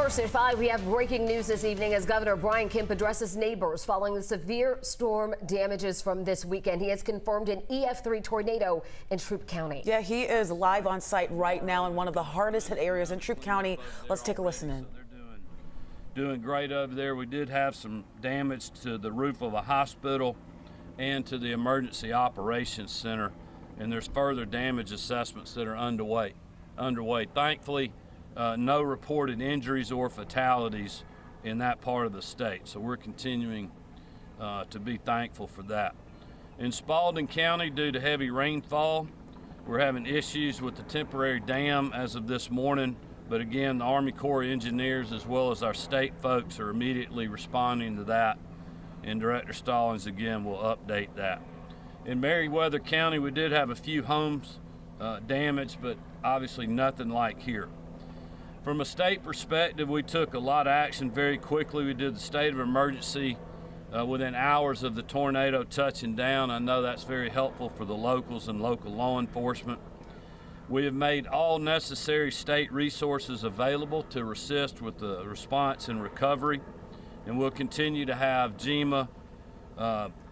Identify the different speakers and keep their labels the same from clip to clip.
Speaker 1: First at 5, we have breaking news this evening as Governor Kemp addresses neighbors following the severe storm damages from this weekend. He has confirmed an EF3 tornado in Troup County.
Speaker 2: Yeah, he is live on site right now in one of the hardest hit areas in Troup County. Let's take a listen in.
Speaker 3: They're doing great over there. We did have some damage to the roof of a hospital and to the Emergency Operations Center, and there's further damage assessments that are underway. Thankfully, no reported injuries or fatalities in that part of the state, so we're continuing to be thankful for that. In Spalding County, due to heavy rainfall, we're having issues with the temporary dam as of this morning, but again, the Army Corps of Engineers as well as our state folks are immediately responding to that, and Director Stallings again will update that. In Meriwether County, we did have a few homes damaged, but obviously nothing like here. From a state perspective, we took a lot of action very quickly. We did the state of emergency within hours of the tornado touching down. I know that's very helpful for the locals and local law enforcement. We have made all necessary state resources available to assist with the response and recovery, and we'll continue to have GEMA,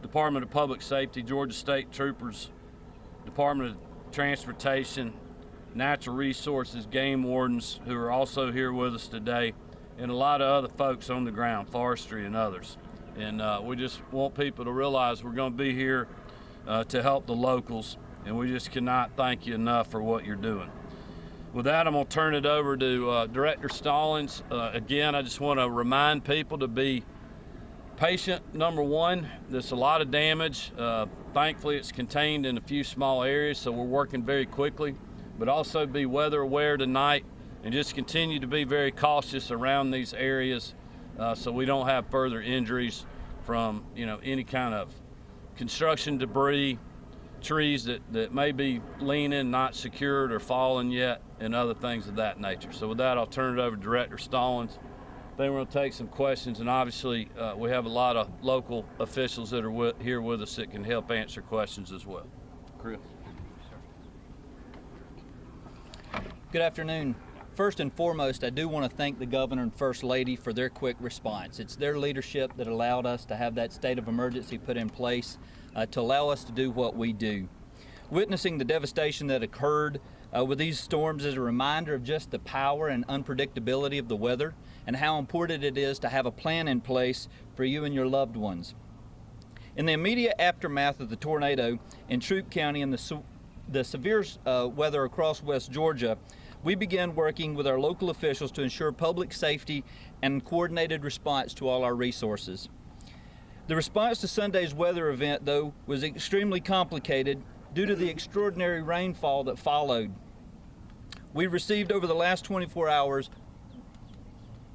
Speaker 3: Department of Public Safety, Georgia State Troopers, Department of Transportation, Natural Resources, game wardens who are also here with us today, and a lot of other folks on the ground, forestry and others. And we just want people to realize we're going to be here to help the locals, and we just cannot thank you enough for what you're doing. With that, I'm going to turn it over to Director Stallings. Again, I just want to remind people to be patient. Number one, there's a lot of damage. Thankfully, it's contained in a few small areas, so we're working very quickly. But also be weather aware tonight and just continue to be very cautious around these areas so we don't have further injuries from any kind of construction debris, trees that may be leaning, not secured or fallen yet, and other things of that nature. So with that, I'll turn it over to Director Stallings. Then we're going to take some questions, and obviously we have a lot of local officials that are here with us that can help answer questions as well. Chris.
Speaker 4: Good afternoon. First and foremost, I do want to thank the Governor and First Lady for their quick response. It's their leadership that allowed us to have that state of emergency put in place to allow us to do what we do. Witnessing the devastation that occurred with these storms is a reminder of just the power and unpredictability of the weather and how important it is to have a plan in place for you and your loved ones. In the immediate aftermath of the tornado in Troup County and the severe weather across West Georgia, we began working with our local officials to ensure public safety and coordinated response to all our resources. The response to Sunday's weather event, though, was extremely complicated due to the extraordinary rainfall that followed. We received over the last 24 hours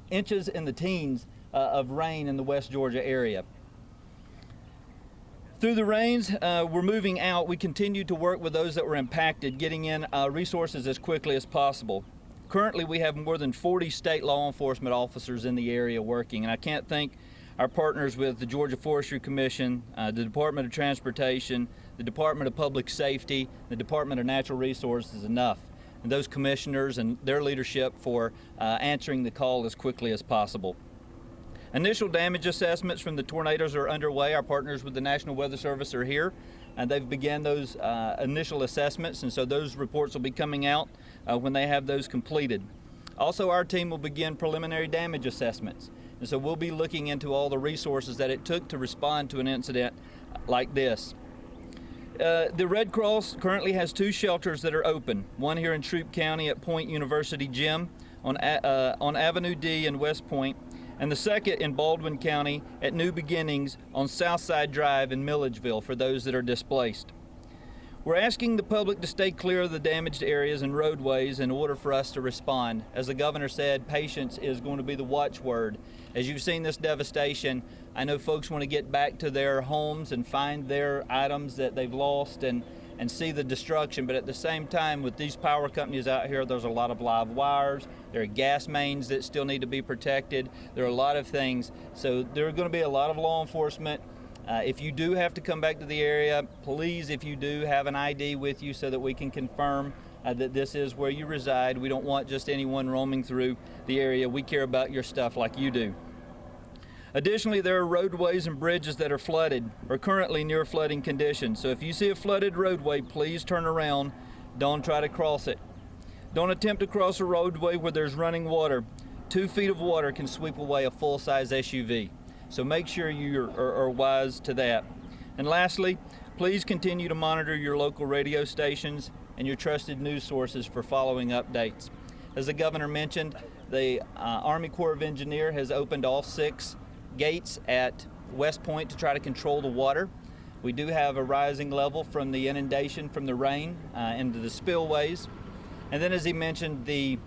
Speaker 4: inches in the teens of rain in the West Georgia area. Through the rains, we're moving out. We continue to work with those that were impacted, getting in resources as quickly as possible. Currently, we have more than 40 state law enforcement officers in the area working, and I can't thank our partners with the Georgia Forestry Commission, the Department of Transportation, the Department of Public Safety, the Department of Natural Resources enough, and those commissioners and their leadership for answering the call as quickly as possible. Initial damage assessments from the tornadoes are underway. Our partners with the National Weather Service are here, and they've begun those initial assessments, and so those reports will be coming out when they have those completed. Also, our team will begin preliminary damage assessments, and so we'll be looking into all the resources that it took to respond to an incident like this. The Red Cross currently has 2 shelters that are open, one here in Troup County at Point University Gym on Avenue D in West Point, and the second in Baldwin County at New Beginnings on Southside Drive in Milledgeville for those that are displaced. We're asking the public to stay clear of the damaged areas and roadways in order for us to respond. As the Governor said, patience is going to be the watchword. As you've seen this devastation, I know folks want to get back to their homes and find their items that they've lost and see the destruction, but at the same time, with these power companies out here, there's a lot of live wires, there are gas mains that still need to be protected, there are a lot of things, so there are going to be a lot of law enforcement. If you do have to come back to the area, please, if you do, have an ID with you so that we can confirm that this is where you reside. We don't want just anyone roaming through the area. We care about your stuff like you do. Additionally, there are roadways and bridges that are flooded or currently near flooding conditions. So if you see a flooded roadway, please turn around. Don't try to cross it. Don't attempt to cross a roadway where there's running water. 2 feet of water can sweep away a full-size SUV. So make sure you are wise to that. And lastly, please continue to monitor your local radio stations and your trusted news sources for following updates. As the governor mentioned, the Army Corps of Engineers has opened all 6 gates at West Point to try to control the water. We do have a rising level from the inundation from the rain into the spillways. And then, as he mentioned, the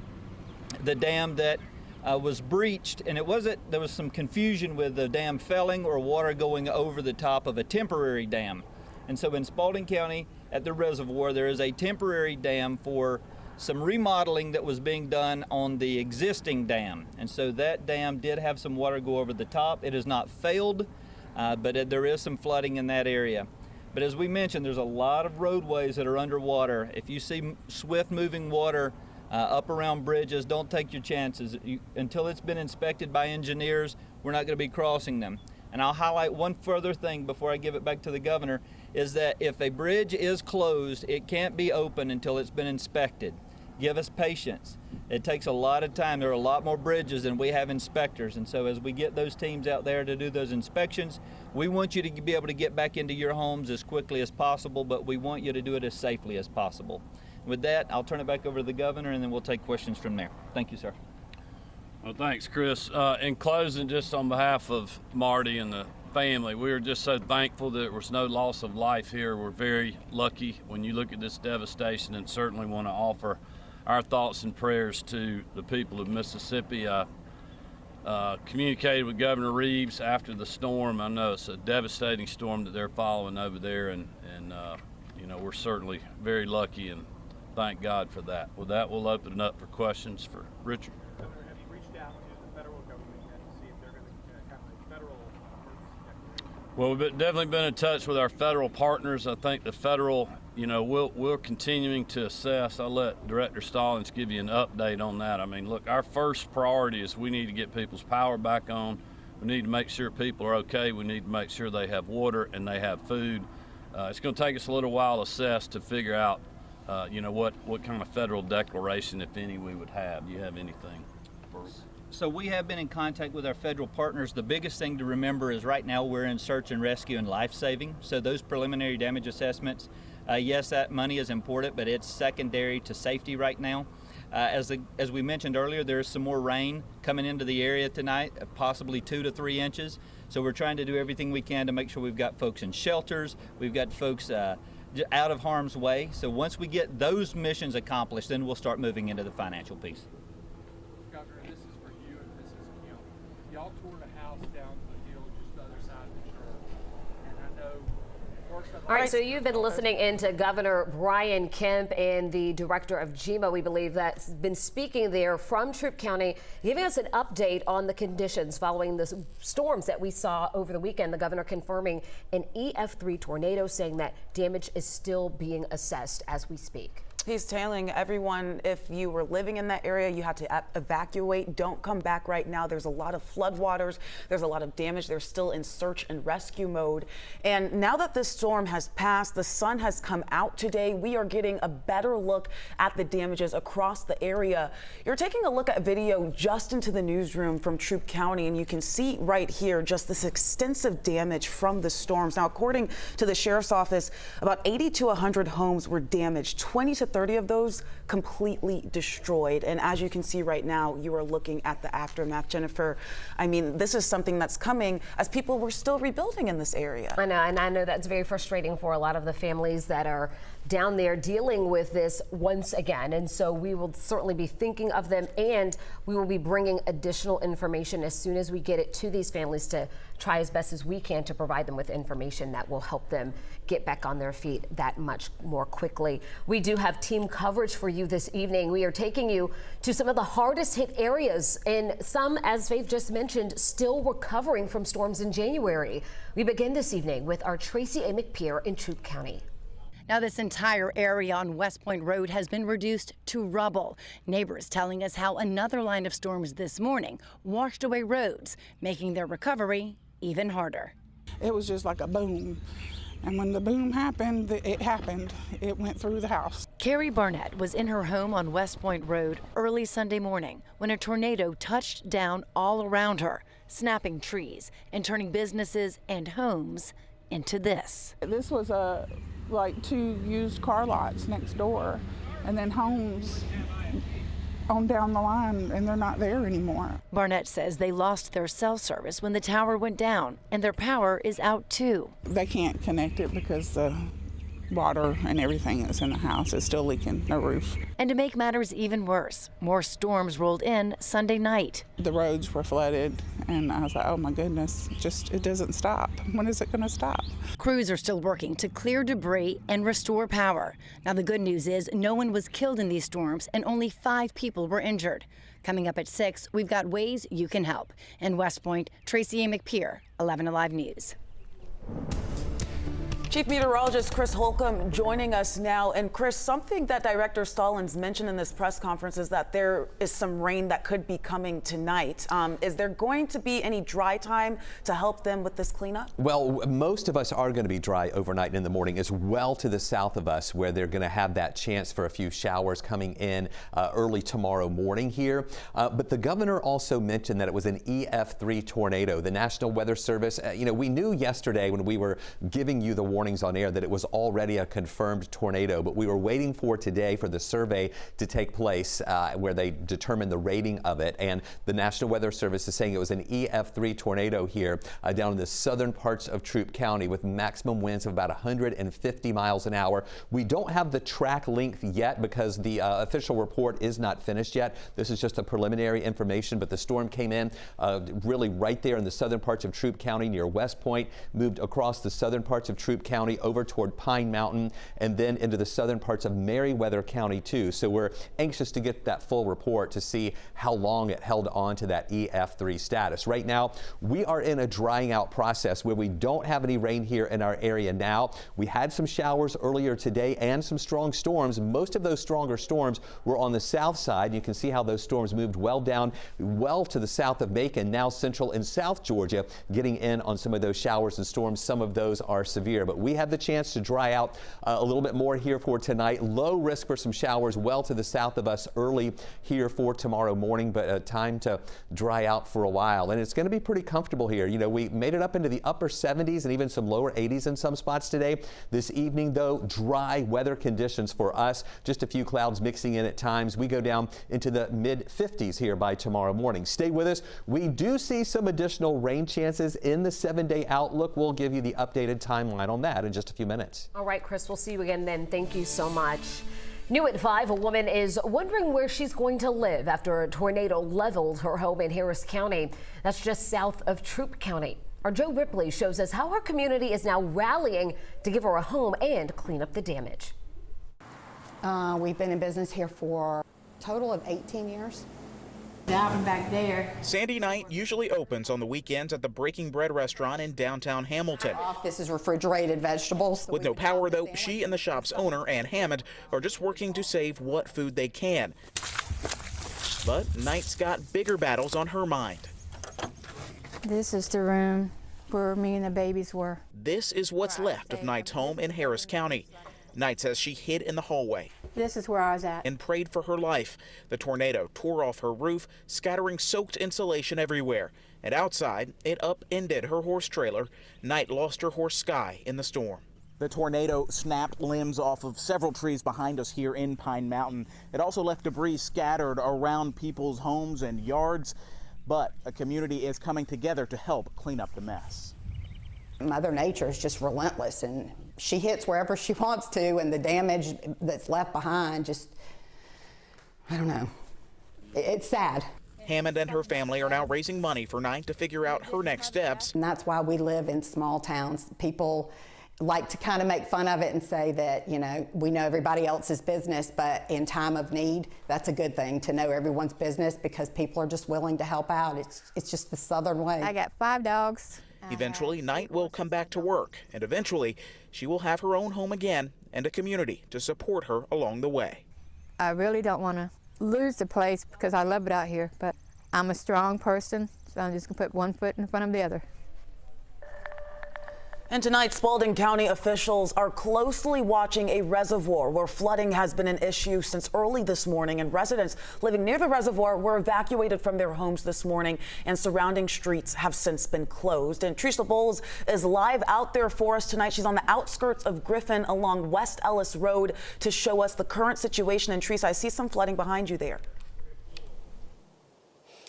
Speaker 4: dam that was breached, and there was some confusion with the dam felling or water going over the top of a temporary dam. And so in Spalding County at the reservoir, there is a temporary dam for some remodeling that was being done on the existing dam. And so that dam did have some water go over the top. It has not failed, but there is some flooding in that area. But as we mentioned, there's a lot of roadways that are underwater. If you see swift moving water up around bridges, don't take your chances. Until it's been inspected by engineers, we're not going to be crossing them. And I'll highlight one further thing before I give it back to the governor, is that if a bridge is closed, it can't be open until it's been inspected. Give us patience. It takes a lot of time. There are a lot more bridges than we have inspectors. And so as we get those teams out there to do those inspections, we want you to be able to get back into your homes as quickly as possible, but we want you to do it as safely as possible. With that, I'll turn it back over to the governor, and then we'll take questions from there. Thank you, sir.
Speaker 3: Well, thanks, Chris. In closing, just on behalf of Marty and the family, we are just so thankful that there was no loss of life here. We're very lucky when you look at this devastation, and certainly want to offer our thoughts and prayers to the people of Mississippi. I communicated with Governor Reeves after the storm. I know it's a devastating storm that they're following over there, and you know, we're certainly very lucky, and thank God for that. With that, we'll open it up for questions for Richard.
Speaker 5: Governor, have you reached out to the federal government yet to see if they're going to have a federal emergency declaration?
Speaker 3: Well, we've definitely been in touch with our federal partners. I think the federal, you know, we're continuing to assess. I'll let Director Stallings give you an update on that. I mean, look, our first priority is we need to get people's power back on. We need to make sure people are okay. We need to make sure they have water and they have food. It's going to take us a little while to assess to figure out, you know, what kind of federal declaration, if any, we would have. Do you have anything?
Speaker 4: So we have been in contact with our federal partners. The biggest thing to remember is right now we're in search and rescue and life saving. So those preliminary damage assessments, yes, that money is important, but it's secondary to safety right now. As we mentioned earlier, there's some more rain coming into the area tonight, possibly 2 to 3 inches. So we're trying to do everything we can to make sure we've got folks in shelters, we've got folks out of harm's way. So once we get those missions accomplished, then we'll start moving into the financial piece.
Speaker 5: Governor, this is for you and this is Kemp. Y'all tore the house down to the hill just the other side of the church. And I know first I'd
Speaker 1: All right,
Speaker 5: like-
Speaker 1: so you've been listening in to Governor Brian Kemp and the director of GEMA, we believe, that's been speaking there from Troup County, giving us an update on the conditions following the storms that we saw over the weekend. The governor confirming an EF3 tornado, saying that damage is still being assessed as we speak.
Speaker 2: He's telling everyone, if you were living in that area, you had to evacuate. Don't come back right now. There's a lot of floodwaters. There's a lot of damage. They're still in search and rescue mode. And now that this storm has passed, the sun has come out today. We are getting a better look at the damages across the area. You're taking a look at video just into the newsroom from Troup County, and you can see right here just this extensive damage from the storms. Now, according to the sheriff's office, about 80 to 100 homes were damaged. 20 to 30 of those completely destroyed. And as you can see right now, you are looking at the aftermath. Jennifer, I mean, this is something that's coming as people were still rebuilding in this area.
Speaker 1: I know, and I know that's very frustrating for a lot of the families that are down there dealing with this once again. And so we will certainly be thinking of them, and we will be bringing additional information as soon as we get it to these families to try as best as we can to provide them with information that will help them get back on their feet that much more quickly. We do have team coverage for you this evening. We are taking you to some of the hardest hit areas, and some, as Faith just mentioned, still recovering from storms in January. We begin this evening with our Tracy A. McPeer in Troup County.
Speaker 6: Now, this entire area on West Point Road has been reduced to rubble. Neighbors telling us how another line of storms this morning washed away roads, making their recovery even harder.
Speaker 7: It was just like a boom. And when the boom happened, it happened. It went through the house.
Speaker 6: Carrie Barnett was in her home on West Point Road early Sunday morning when a tornado touched down all around her, snapping trees and turning businesses and homes into this.
Speaker 7: This was like 2 used car lots next door, and then homes on down the line, and they're not there anymore.
Speaker 6: Barnett says they lost their cell service when the tower went down, and their power is out too.
Speaker 7: They can't connect it because the water and everything that's in the house is still leaking the roof.
Speaker 6: And to make matters even worse, more storms rolled in Sunday night.
Speaker 7: The roads were flooded, and I was like, oh my goodness, it doesn't stop. When is it going to stop?
Speaker 6: Crews are still working to clear debris and restore power. Now, the good news is no one was killed in these storms and only 5 people were injured. Coming up at 6, we've got ways you can help. In West Point, Tracy A. McPeer, 11 Alive News.
Speaker 2: Chief Meteorologist Chris Holcomb joining us now. And Chris, something that Director Stallings mentioned in this press conference is that there is some rain that could be coming tonight. Is there going to be any dry time to help them with this cleanup?
Speaker 8: Well, most of us are going to be dry overnight and in the morning, as well to the south of us, where they're going to have that chance for a few showers coming in early tomorrow morning here. But the governor also mentioned that it was an EF3 tornado. The National Weather Service, we knew yesterday when we were giving you the warnings on air that it was already a confirmed tornado, but we were waiting for today for the survey to take place where they determine the rating of it. And the National Weather Service is saying it was an EF3 tornado here down in the southern parts of Troup County with maximum winds of about 150 miles an hour. We don't have the track length yet because the official report is not finished yet. This is just a preliminary information, but the storm came in really right there in the southern parts of Troup County near West Point, moved across the southern parts of Troup County over toward Pine Mountain, and then into the southern parts of Meriwether County too. So we're anxious to get that full report to see how long it held on to that EF3 status. Right now, we are in a drying out process where we don't have any rain here in our area now. We had some showers earlier today and some strong storms. Most of those stronger storms were on the south side. You can see how those storms moved well down, well to the south of Macon, now central and south Georgia, getting in on some of those showers and storms. Some of those are severe, but we have the chance to dry out a little bit more here for tonight. Low risk for some showers well to the south of us early here for tomorrow morning, but time to dry out for a while. And it's going to be pretty comfortable here. We made it up into the upper 70s and even some lower 80s in some spots today. This evening, though, dry weather conditions for us. Just a few clouds mixing in at times. We go down into the mid 50s here by tomorrow morning. Stay with us. We do see some additional rain chances in the 7-day outlook. We'll give you the updated timeline on that in just a few minutes.
Speaker 1: All right, Chris, we'll see you again then. Thank you so much. New at 5, a woman is wondering where she's going to live after a tornado leveled her home in Harris County. That's just south of Troup County. Our Joe Ripley shows us how her community is now rallying to give her a home and clean up the damage.
Speaker 9: We've been in business here for a total of 18 years.
Speaker 10: Diving back there.
Speaker 11: Sandy Night usually opens on the weekends at the Breaking Bread restaurant in downtown Hamilton.
Speaker 9: This is refrigerated vegetables.
Speaker 11: With no power, though, she and the shop's owner, Ann Hammond, are just working to save what food they can. But Night's got bigger battles on her mind.
Speaker 10: This is the room where me and the babies were.
Speaker 11: This is what's left of Night's home in Harris County. Knight says she hid in the hallway.
Speaker 10: This is where I was at.
Speaker 11: And prayed for her life. The tornado tore off her roof, scattering soaked insulation everywhere. And outside, it upended her horse trailer. Knight lost her horse Sky in the storm. The tornado snapped limbs off of several trees behind us here in Pine Mountain. It also left debris scattered around people's homes and yards. But a community is coming together to help clean up the mess.
Speaker 9: Mother Nature is just relentless, and she hits wherever she wants to, and the damage that's left behind just, I don't know. It's sad.
Speaker 11: Hammond and her family are now raising money for Knight to figure out her next steps.
Speaker 9: And that's why we live in small towns. People like to kind of make fun of it and say that, we know everybody else's business, but in time of need, that's a good thing to know everyone's business because people are just willing to help out. It's just the Southern way.
Speaker 10: I got 5 dogs.
Speaker 11: Eventually, Knight will come back to work, and eventually, she will have her own home again and a community to support her along the way.
Speaker 10: I really don't want to lose the place because I love it out here, but I'm a strong person, so I'm just going to put one foot in front of the other.
Speaker 2: And tonight, Spalding County officials are closely watching a reservoir where flooding has been an issue since early this morning, and residents living near the reservoir were evacuated from their homes this morning, and surrounding streets have since been closed. And Teresa Bowles is live out there for us tonight. She's on the outskirts of Griffin along West Ellis Road to show us the current situation. And Teresa, I see some flooding behind you there.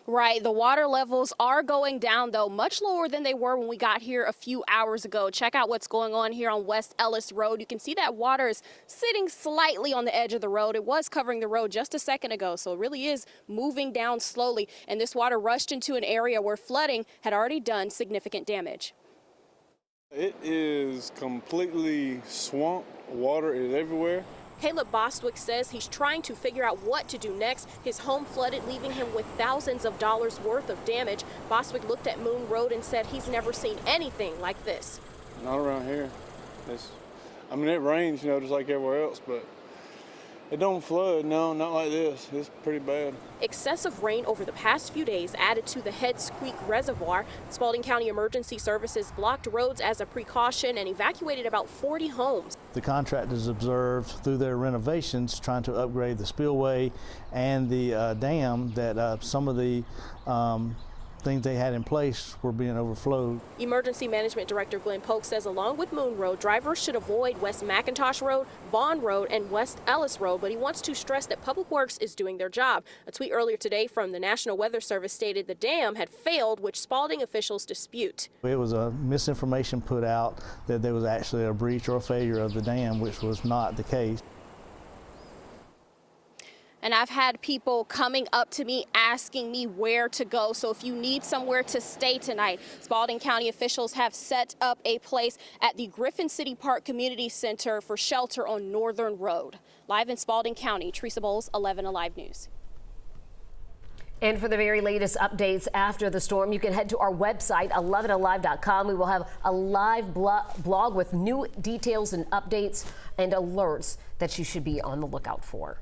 Speaker 12: Right. The water levels are going down, though, much lower than they were when we got here a few hours ago. Check out what's going on here on West Ellis Road. You can see that water is sitting slightly on the edge of the road. It was covering the road just a second ago, so it really is moving down slowly. And this water rushed into an area where flooding had already done significant damage.
Speaker 13: It is completely swamped. Water is everywhere.
Speaker 12: Caleb Bostwick says he's trying to figure out what to do next. His home flooded, leaving him with thousands of dollars worth of damage. Bostwick looked at Moon Road and said he's never seen anything like this.
Speaker 13: Not around here. I mean, it rains, you know, just like everywhere else, but it don't flood. No, not like this. It's pretty bad.
Speaker 12: Excessive rain over the past few days added to the Heads Creek Reservoir. Spalding County Emergency Services blocked roads as a precaution and evacuated about 40 homes.
Speaker 14: The contractors observed through their renovations trying to upgrade the spillway and the dam that some of the things they had in place were being overflowed.
Speaker 12: Emergency Management Director Glenn Polk says along with Moon Road, drivers should avoid West McIntosh Road, Vaughn Road, and West Ellis Road, but he wants to stress that Public Works is doing their job. A tweet earlier today from the National Weather Service stated the dam had failed, which Spalding officials dispute.
Speaker 14: It was a misinformation put out that there was actually a breach or a failure of the dam, which was not the case.
Speaker 12: And I've had people coming up to me asking me where to go. So if you need somewhere to stay tonight, Spalding County officials have set up a place at the Griffin City Park Community Center for shelter on Northern Road. Live in Spalding County, Teresa Bowles, 11 Alive News.
Speaker 1: And for the very latest updates after the storm, you can head to our website, 11alive.com. We will have a live blog with new details and updates and alerts that you should be on the lookout for.